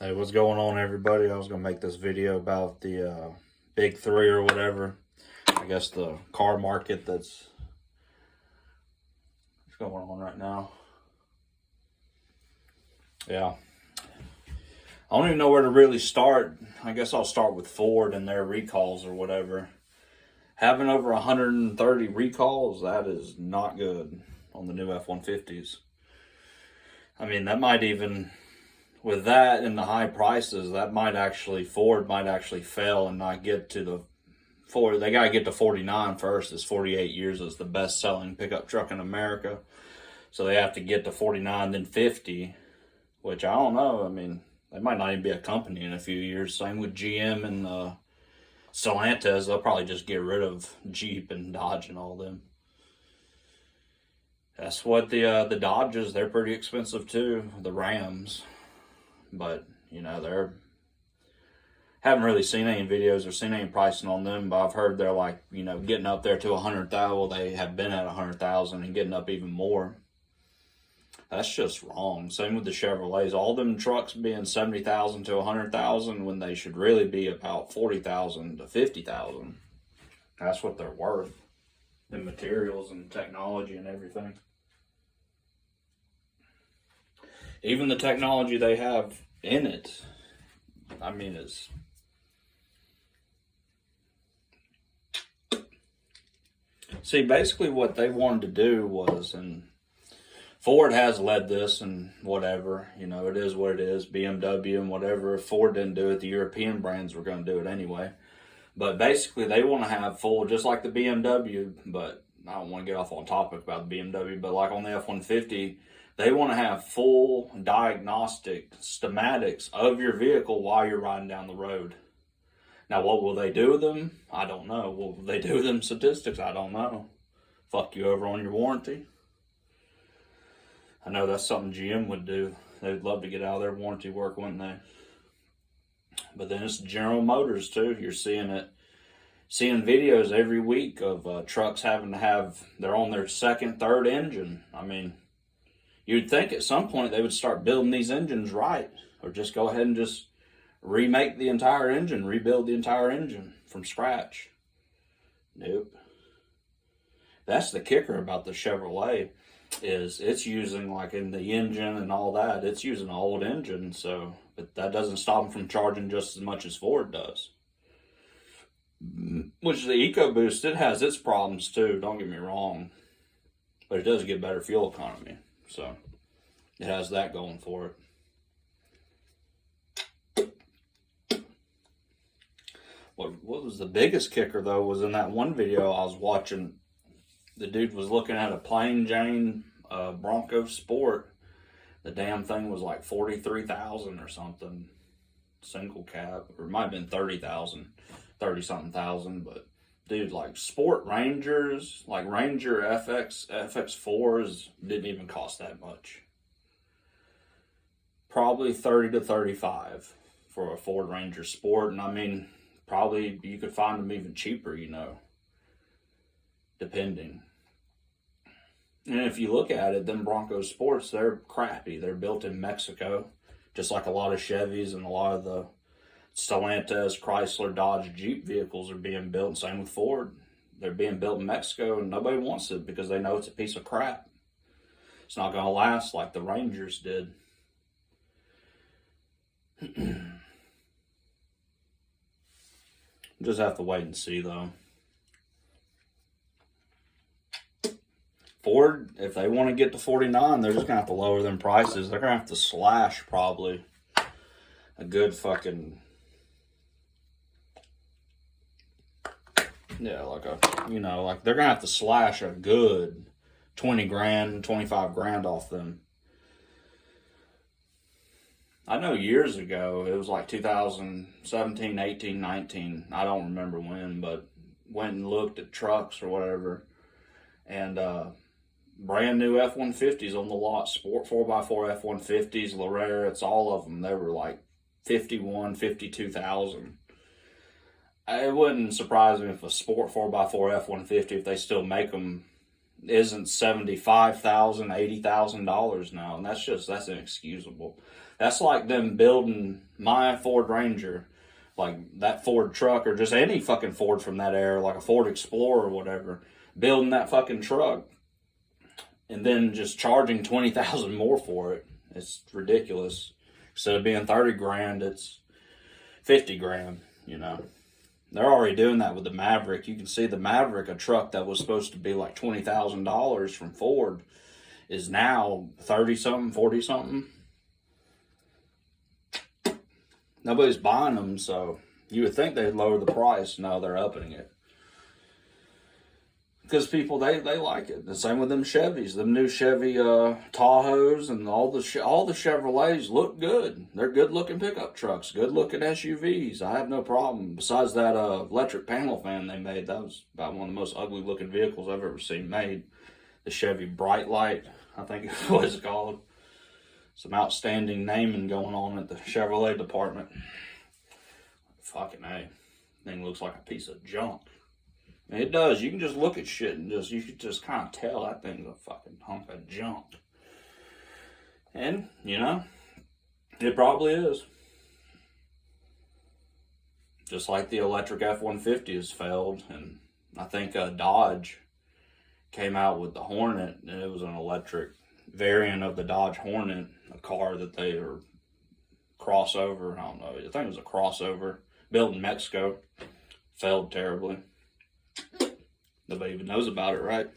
Hey, what's going on, everybody? I was going to make this video about the big three or whatever. I guess the car market that's going on right now. Yeah. I don't even know where to really start. I guess I'll start with Ford and their recalls or whatever. Having over 130 recalls, that is not good on the new F-150s. I mean, that might even, with that and the high prices, that might actually, Ford might actually fail and not get to the Ford. They got to get to 49 first. It's 48 years as the best selling pickup truck in America. So they have to get to 49, then 50, which I don't know. I mean, they might not even be a company in a few years. Same with GM and Stellantis. They'll probably just get rid of Jeep and Dodge and all them. That's what the Dodges, they're pretty expensive too, the Rams. But, you know, they're, haven't really seen any videos or seen any pricing on them, but I've heard they're like, you know, getting up there to 100,000. Well, they have been at 100,000 and getting up even more. That's just wrong. Same with the Chevrolets. All them trucks being 70,000 to 100,000 when they should really be about 40,000 to 50,000. That's what they're worth in materials and technology and everything. Even the technology they have in it, I mean, is see, basically what they wanted to do was, and Ford has led this and whatever, you know, it is what it is, BMW and whatever. If Ford didn't do it, the European brands were going to do it anyway. But basically, they want to have full, just like the BMW, but I don't want to get off on topic about the BMW, but like on the F-150, they want to have full diagnostic schematics of your vehicle while you're riding down the road. Now, what will they do with them? I don't know. What will they do with them statistics? I don't know. Fuck you over on your warranty. I know that's something GM would do. They'd love to get out of their warranty work, wouldn't they? But then it's General Motors too. You're seeing videos every week of trucks having to have, they're on their second, third engine. I mean, you'd think at some point they would start building these engines right, or just go ahead and just remake the entire engine, rebuild the entire engine from scratch. Nope. That's the kicker about the Chevrolet, is it's using, like in the engine and all that, it's using an old engine, so, but that doesn't stop them from charging just as much as Ford does. Which the EcoBoost, it has its problems too, don't get me wrong, but it does get better fuel economy, so it has that going for it. What was the biggest kicker though was in that one video I was watching. The dude was looking at a plain Jane Bronco Sport. The damn thing was like 43,000 or something, single cab, or it might have been 30,000, 30-something thousand. But dude, like Sport Rangers, like Ranger FX4s didn't even cost that much. Probably 30 to 35 for a Ford Ranger Sport, and I mean, probably you could find them even cheaper, you know, depending. And if you look at it, them Bronco Sports, they're crappy. They're built in Mexico, just like a lot of Chevys and a lot of the Stellantis, Chrysler, Dodge, Jeep vehicles are being built. Same with Ford. They're being built in Mexico, and nobody wants it because they know it's a piece of crap. It's not going to last like the Rangers did. Just have to wait and see, though. Ford, if they want to get to 49, they're just going to have to lower them prices. They're going to have to slash probably a good fucking, yeah, like a, you know, like they're going to have to slash a good 20 grand, 25 grand off them. I know years ago, it was like 2017, 18, 19, I don't remember when, but went and looked at trucks or whatever, and brand new F-150s on the lot, Sport 4x4 F-150s, Larera, it's all of them. They were like 51, 52,000. It wouldn't surprise me if a Sport 4x4 F-150, if they still make them, isn't $75,000, $80,000 now, and that's inexcusable. That's like them building my Ford Ranger, like that Ford truck, or just any fucking Ford from that era, like a Ford Explorer or whatever, building that fucking truck, and then just charging $20,000 more for it. It's ridiculous. Instead of being $30,000, it's $50,000. You know, they're already doing that with the Maverick. You can see the Maverick, a truck that was supposed to be like $20,000 from Ford, is now 30 something, 40 something. Nobody's buying them, so you would think they'd lower the price. No, they're upping it. Because people, they like it. The same with them Chevys. Them new Chevy Tahoes and all the Chevrolets look good. They're good-looking pickup trucks, good-looking SUVs. I have no problem. Besides that electric panel fan they made, that was about one of the most ugly-looking vehicles I've ever seen made. The Chevy Bright Light, I think it was called. Some outstanding naming going on at the Chevrolet department. Fucking A. Thing looks like a piece of junk. It does. You can just look at shit and you can just kind of tell that thing's a fucking hunk of junk. And, you know, it probably is. Just like the electric F-150 has failed. And I think Dodge came out with the Hornet, and it was an electric variant of the Dodge Hornet, a car that they are crossover. I don't know. I think it was a crossover built in Mexico. Failed terribly. Nobody even knows about it, right?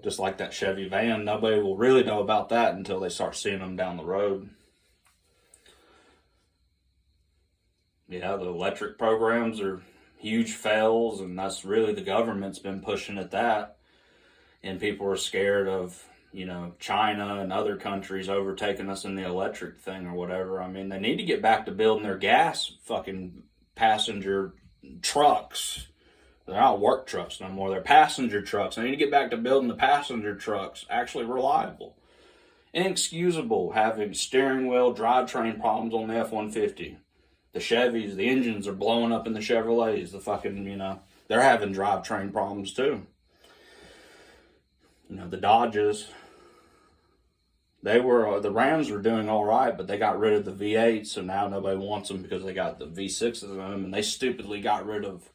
Just like that Chevy van, nobody will really know about that until they start seeing them down the road. Yeah, the electric programs are huge fails, and that's really the government's been pushing at that. And people are scared of, you know, China and other countries overtaking us in the electric thing or whatever. I mean, they need to get back to building their gas fucking passenger trucks. They're not work trucks no more. They're passenger trucks. They need to get back to building the passenger trucks actually reliable. Inexcusable having steering wheel drivetrain problems on the F-150. The Chevys, the engines are blowing up in the Chevrolets. The fucking, you know, they're having drivetrain problems too. You know, the Dodges, the Rams were doing all right, but they got rid of the V8, so now nobody wants them because they got the V6s in them, and they stupidly got rid of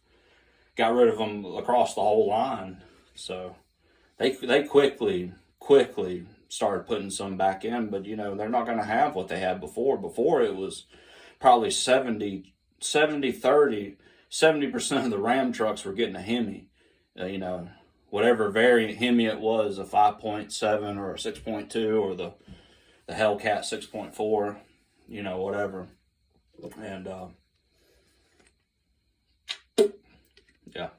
them across the whole line. So they quickly started putting some back in, but you know, they're not going to have what they had before. Before it was probably 70-30, 70% of the Ram trucks were getting a Hemi. You know, whatever variant Hemi it was, a 5.7 or a 6.2 or the Hellcat 6.4, you know, whatever. And yeah.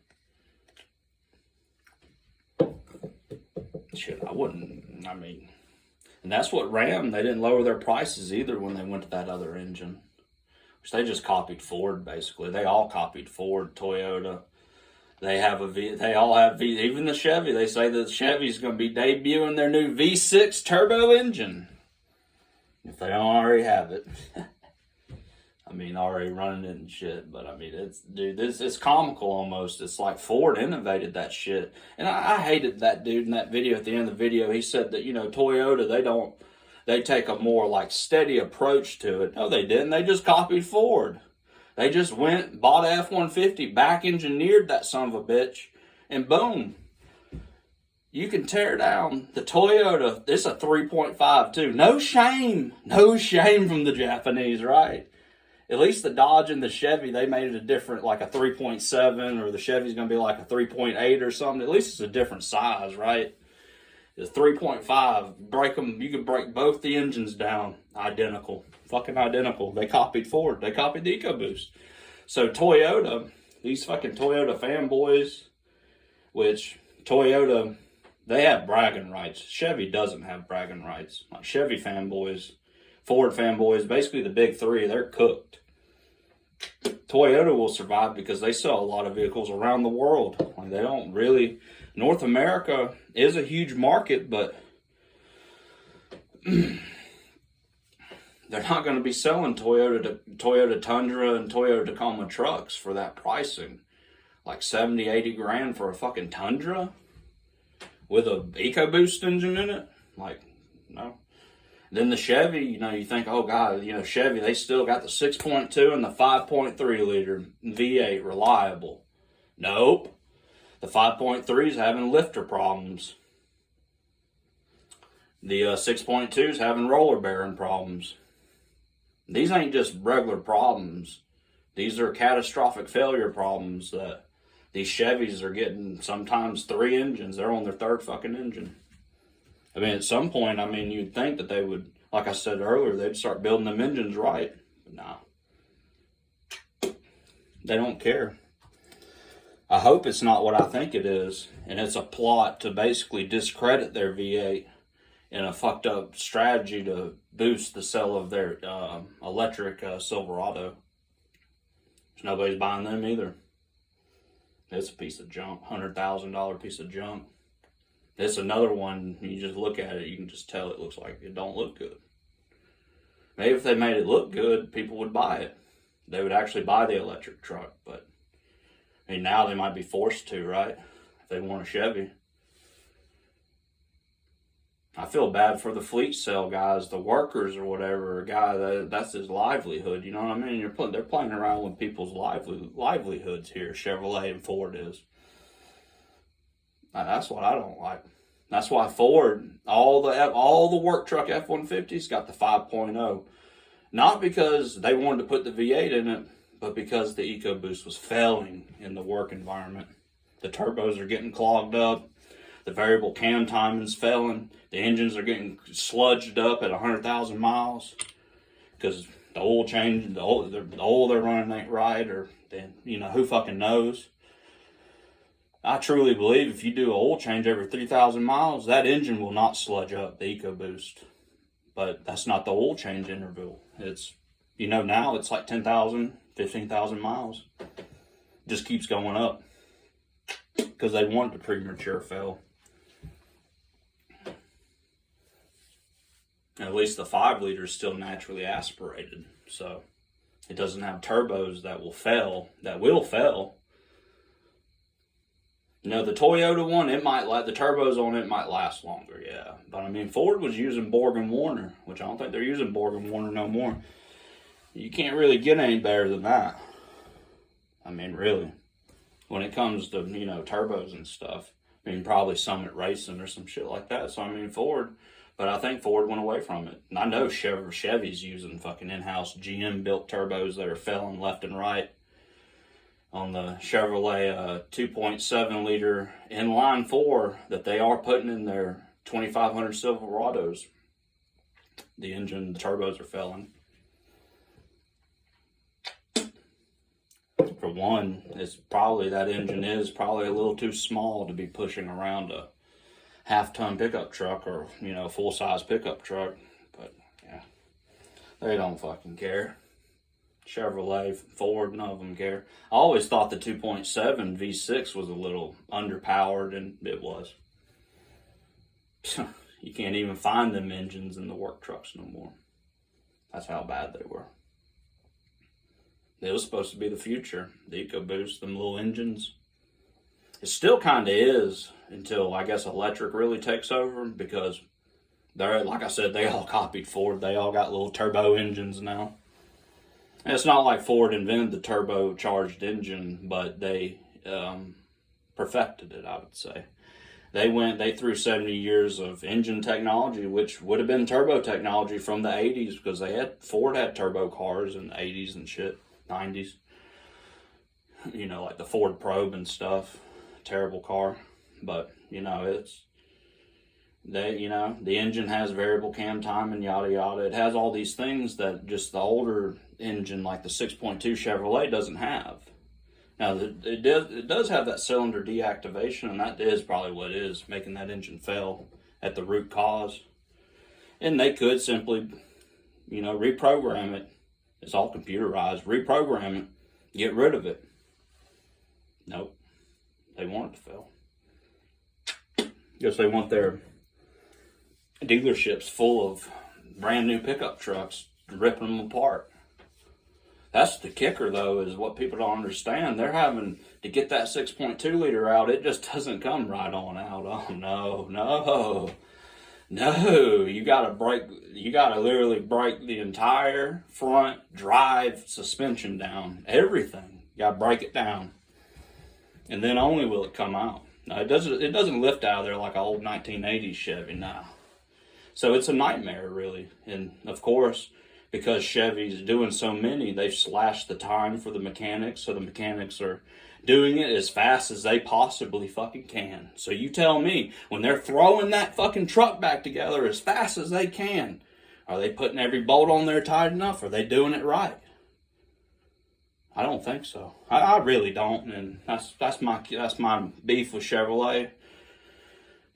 Shit, I mean, and that's what Ram, they didn't lower their prices either when they went to that other engine. Which they just copied Ford, basically. They all copied Ford, Toyota. They all have even the Chevy. They say that Chevy's going to be debuting their new V6 turbo engine. If they don't already have it. I mean, already running it and shit. But I mean, it's comical almost. It's like Ford innovated that shit. And I hated that dude in that video. At the end of the video, he said that, you know, Toyota, they take a more like steady approach to it. No, they didn't. They just copied Ford. They just went, bought an F-150, back engineered that son of a bitch, and boom. You can tear down the Toyota. It's a 3.5 too. No shame from the Japanese, right? At least the Dodge and the Chevy, they made it a different, like a 3.7, or the Chevy's going to be like a 3.8 or something. At least it's a different size, right? It's 3.5. Break them. You can break both the engines down. Identical. Fucking identical. They copied Ford. They copied the EcoBoost. So Toyota, these fucking Toyota fanboys, which Toyota, they have bragging rights. Chevy doesn't have bragging rights. Like Chevy fanboys, Ford fanboys, basically the big three, they're cooked. Toyota will survive because they sell a lot of vehicles around the world. Like they don't really... North America is a huge market, but they're not going to be selling Toyota Tundra and Toyota Tacoma trucks for that pricing. Like 70, 80 grand for a fucking Tundra? with a EcoBoost engine in it? Like, no. Then the Chevy, you know, you think, oh God, you know, Chevy, they still got the 6.2 and the 5.3 liter V8 reliable. Nope. The 5.3 is having lifter problems. The 6.2 is having roller bearing problems. These ain't just regular problems. These are catastrophic failure problems that these Chevys are getting sometimes 3 engines. They're on their 3rd fucking engine. I mean, at some point, I mean, you'd think that they would, like I said earlier, they'd start building them engines right. But nah. They don't care. I hope it's not what I think it is. And it's a plot to basically discredit their V8 in a fucked up strategy to boost the sale of their electric Silverado. Nobody's buying them either. It's a piece of junk, $100,000 piece of junk. It's another one, you just look at it, you can just tell it looks like it don't look good. Maybe if they made it look good, people would buy it. They would actually buy the electric truck, but I mean, now they might be forced to, right? If they want a Chevy. I feel bad for the fleet sale guys, the workers or whatever, a guy that's his livelihood, you know what I mean? They're playing around with people's livelihoods here, Chevrolet and Ford is. That's what I don't like. That's why Ford, all the work truck F-150s got the 5.0. Not because they wanted to put the V8 in it, but because the EcoBoost was failing in the work environment. The turbos are getting clogged up. The variable cam timing's failing. The engines are getting sludged up at 100,000 miles because the oil change, the oil they're running ain't right, or you know, who fucking knows. I truly believe if you do an oil change every 3,000 miles, that engine will not sludge up, the EcoBoost. But that's not the oil change interval. It's, you know, now it's like 10,000, 15,000 miles. Just keeps going up because they want the premature fail. At least the 5 liter is still naturally aspirated, so it doesn't have turbos that will fail. You know, the Toyota one, the turbos on it might last longer, yeah. But I mean, Ford was using Borg and Warner, which I don't think they're using Borg and Warner no more. You can't really get any better than that. I mean, really. When it comes to, you know, turbos and stuff. I mean, probably Summit Racing or some shit like that. So, I mean, Ford. But I think Ford went away from it. And I know Chevy's using fucking in-house GM-built turbos that are failing left and right. On the Chevrolet 2.7 liter inline 4 that they are putting in their 2500 Silverados. The engine, the turbos are failing. For one, that engine is probably a little too small to be pushing around a half-ton pickup truck or, you know, full-size pickup truck. But, yeah, they don't fucking care. Chevrolet, Ford, none of them care. I always thought the 2.7 V6 was a little underpowered, and it was. You can't even find them engines in the work trucks no more. That's how bad they were. It was supposed to be the future, the EcoBoost, them little engines. It still kind of is until, I guess, electric really takes over, because they're, like I said, they all copied Ford. They all got little turbo engines now. And it's not like Ford invented the turbocharged engine, but they perfected it, I would say. They threw 70 years of engine technology, which would have been turbo technology from the 80s, because Ford had turbo cars in the 80s and shit, 90s. You know, like the Ford Probe and stuff. Terrible car. But, you know, the engine has variable cam time and yada yada. It has all these things that just the older engine, like the 6.2 Chevrolet, doesn't have. Now, it does have that cylinder deactivation, and that is probably what is making that engine fail at the root cause. And they could simply, you know, reprogram it. It's all computerized. Reprogram it. Get rid of it. Nope. They want it to fail. Guess they want their dealerships full of brand new pickup trucks, ripping them apart. That's the kicker, though, is what people don't understand. They're having to get that 6.2 liter out. It just doesn't come right on out. Oh, no. You gotta literally break the entire front drive suspension down. Everything. You gotta break it down. And then only will it come out. Now, it doesn't lift out of there like an old 1980s Chevy now. So it's a nightmare, really. And of course, because Chevy's doing so many, they've slashed the time for the mechanics, so the mechanics are doing it as fast as they possibly fucking can. So you tell me, when they're throwing that fucking truck back together as fast as they can, are they putting every bolt on there tight enough? Are they doing it right? I don't think so. I really don't, and that's my beef with Chevrolet.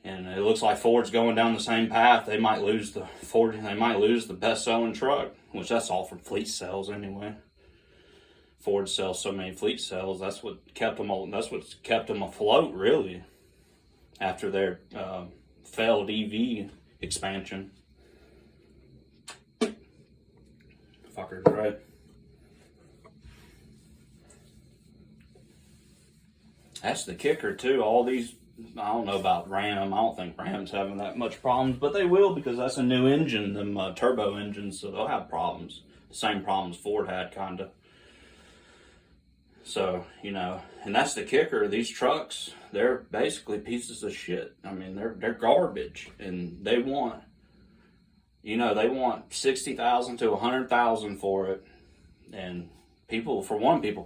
And it looks like Ford's going down the same path. They might lose the best-selling truck, which that's all from fleet sales anyway. Ford sells so many fleet sales. That's what kept them afloat, really, after their failed EV expansion. Fuckers, right? That's the kicker too. All these, I don't know about Ram. I don't think Ram's having that much problems, but they will, because that's a new engine, them turbo engines, so they'll have problems. The same problems Ford had, kind of. So, you know, and that's the kicker. These trucks, they're basically pieces of shit. I mean, they're garbage, and they want 60,000 to 100,000 for it, and people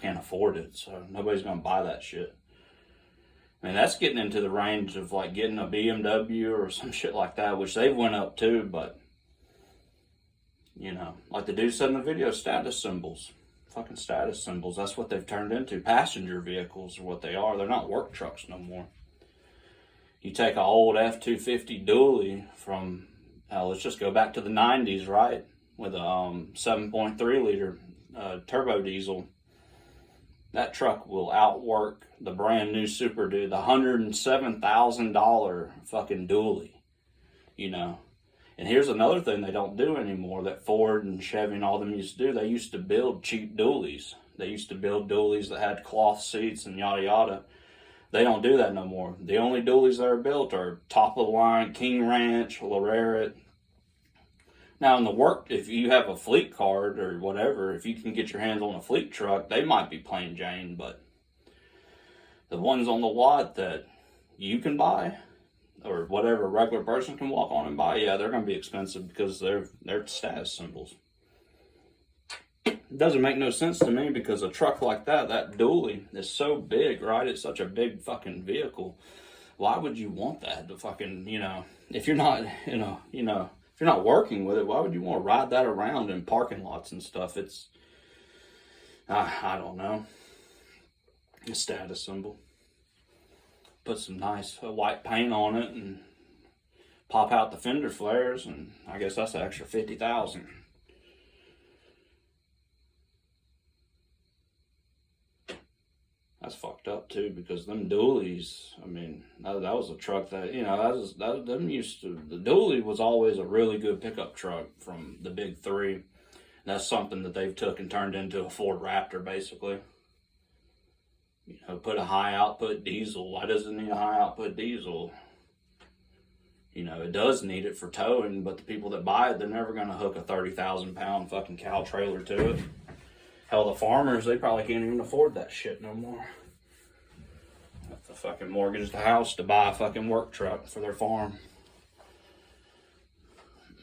can't afford it, so nobody's gonna buy that shit. I mean, that's getting into the range of like getting a BMW or some shit like that, which they've went up too, but, you know, like the dude said in the video, status symbols. Fucking status symbols. That's what they've turned into. Passenger vehicles are what they are. They're not work trucks no more. You take an old F-250 dually from, let's just go back to the 90s, right? With a 7.3 liter turbo diesel. That truck will outwork the brand new Super Dude, the $107,000 fucking dually, you know. And here's another thing they don't do anymore that Ford and Chevy and all them used to do. They used to build cheap dualies. They used to build dualies that had cloth seats and yada yada. They don't do that no more. The only dualies that are built are top of the line, King Ranch, Lariat. Now, in the work, if you have a fleet card or whatever, if you can get your hands on a fleet truck, they might be plain Jane, but the ones on the lot that you can buy, or whatever a regular person can walk on and buy, yeah, they're going to be expensive because they're status symbols. It doesn't make no sense to me, because a truck like that dually is so big, right? It's such a big fucking vehicle. Why would you want that to fucking, you know, if you're not, if you're not working with it, why would you want to ride that around in parking lots and stuff? It's, I don't know. A status symbol. Put some nice white paint on it and pop out the fender flares, and I guess that's an extra $50,000. That's fucked up too, because them dualies, I mean, that was a truck that, you know, the dually was always a really good pickup truck from the big three. That's something that they've took and turned into a Ford Raptor, basically. You know, put a high output diesel. Why does it need a high output diesel? You know, it does need it for towing, but the people that buy it, they're never going to hook a 30,000 pound fucking cow trailer to it. Hell, the farmers, they probably can't even afford that shit no more. Have to fucking mortgage the house to buy a fucking work truck for their farm.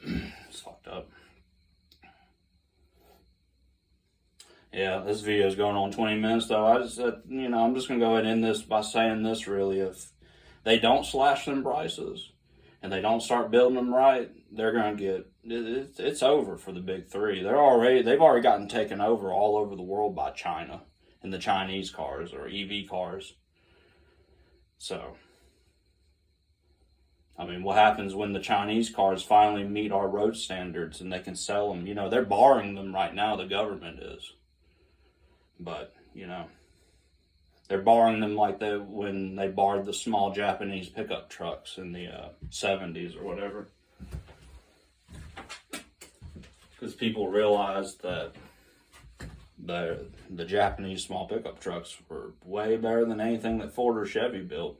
It's fucked up. Yeah, this video is going on 20 minutes though. I'm just going to go ahead and end this by saying this, really. If they don't slash them prices and they don't start building them right, they're going to get, it's over for the big three. They've already gotten taken over all over the world by China and the Chinese cars or EV cars. So, I mean, what happens when the Chinese cars finally meet our road standards and they can sell them? You know, they're barring them right now, the government is. But, you know, they're barring them like when they barred the small Japanese pickup trucks in the 70s or whatever. Because people realized that the Japanese small pickup trucks were way better than anything that Ford or Chevy built.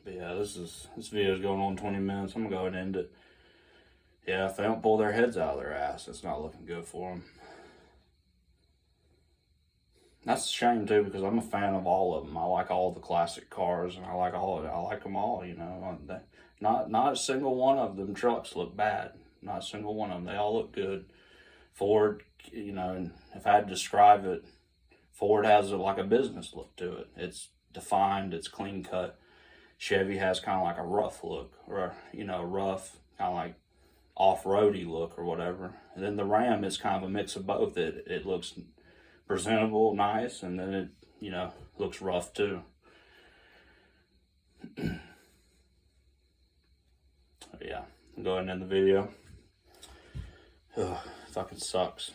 But yeah, this video is going on 20 minutes. I'm gonna go ahead and end it. Yeah, if they don't pull their heads out of their ass, it's not looking good for them. That's a shame too, because I'm a fan of all of them. I like all the classic cars, and I like them all. You know, not a single one of them trucks look bad. Not a single one of them. They all look good. Ford, you know, and if I had to describe it, Ford has like a business look to it. It's defined. It's clean cut. Chevy has kind of like a rough look, or rough, kind of like off-roady look or whatever. And then the Ram is kind of a mix of both. It looks presentable, nice, and then it looks rough too. Yeah, go ahead and end the video. Ugh, fucking sucks.